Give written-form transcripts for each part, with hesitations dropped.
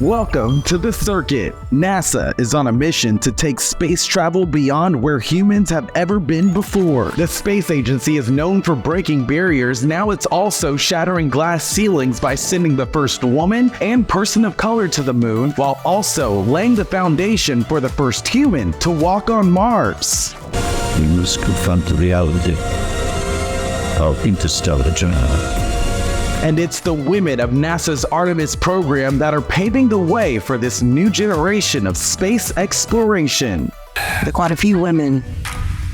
Welcome to the circuit. NASA is on a mission to take space travel beyond where humans have ever been before. The space agency is known for breaking barriers. Now it's also shattering glass ceilings by sending the first woman and person of color to the moon, while also laying the foundation for the first human to walk on Mars. We must confront the reality of interstellar journey. And it's the women of NASA's Artemis program that are paving the way for this new generation of space exploration. There are quite a few women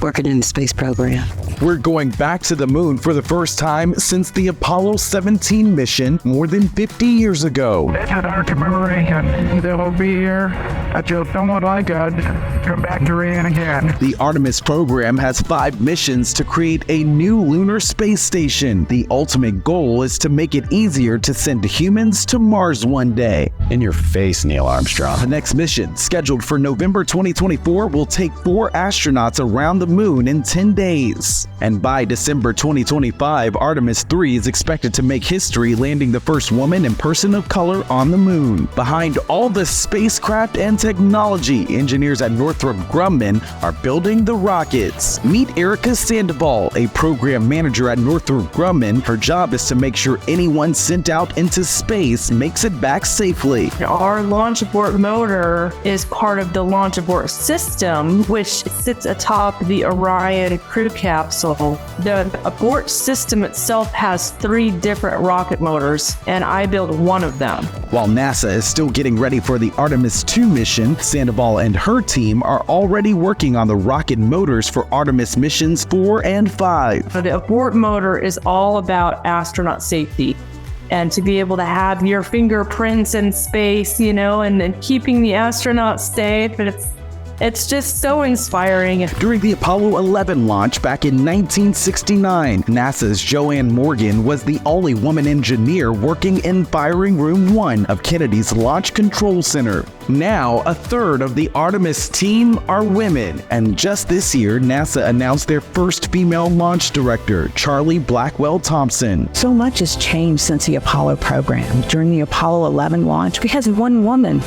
working in the space program. We're going back to the moon for the first time since the Apollo 17 mission more than 50 years ago. They'll be here. I just don't want I got. Come back to Iran again. The Artemis program has 5 missions to create a new lunar space station. The ultimate goal is to make it easier to send humans to Mars one day. In your face, Neil Armstrong. The next mission, scheduled for November 2024, will take 4 astronauts around the moon in 10 days. And by December 2025, Artemis 3 is expected to make history, landing the first woman and person of color on the moon. Behind all the spacecraft and technology, engineers at Northrop Grumman are building the rockets. Meet Erica Sandoval, a program manager at Northrop Grumman. Her job is to make sure anyone sent out into space makes it back safely. Our launch abort motor is part of the launch abort system, which sits atop the Orion crew capsule. The abort system itself has 3 different rocket motors, and I built one of them. While NASA is still getting ready for the Artemis 2 mission, Sandoval and her team are already working on the rocket motors for Artemis missions 4 and 5. The abort motor is all about astronaut safety. And to be able to have your fingerprints in space, and keeping the astronauts safe, and it's just so inspiring. During the Apollo 11 launch back in 1969, NASA's Joanne Morgan was the only woman engineer working in Firing Room 1 of Kennedy's Launch Control Center. Now, a third of the Artemis team are women, and just this year, NASA announced their first female launch director, Charlie Blackwell Thompson. So much has changed since the Apollo program. During the Apollo 11 launch, we had one woman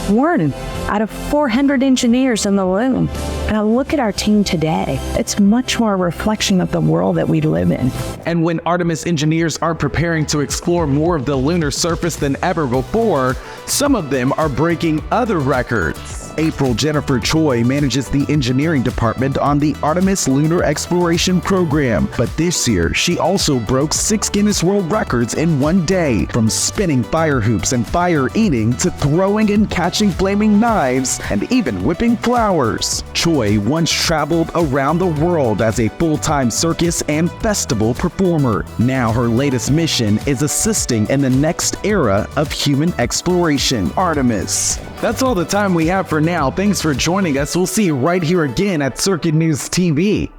out of 400 engineers in the room. And I look at our team today, it's much more a reflection of the world that we live in. And when Artemis engineers are preparing to explore more of the lunar surface than ever before, some of them are breaking other records. April Jennifer Choi manages the engineering department on the Artemis Lunar Exploration Program. But this year, she also broke 6 Guinness World Records in one day, from spinning fire hoops and fire eating to throwing and catching flaming knives and even whipping flowers. Choi once traveled around the world as a full-time circus and festival performer. Now her latest mission is assisting in the next era of human exploration, Artemis. That's all the time we have for now. Thanks for joining us. We'll see you right here again at Circuit News TV.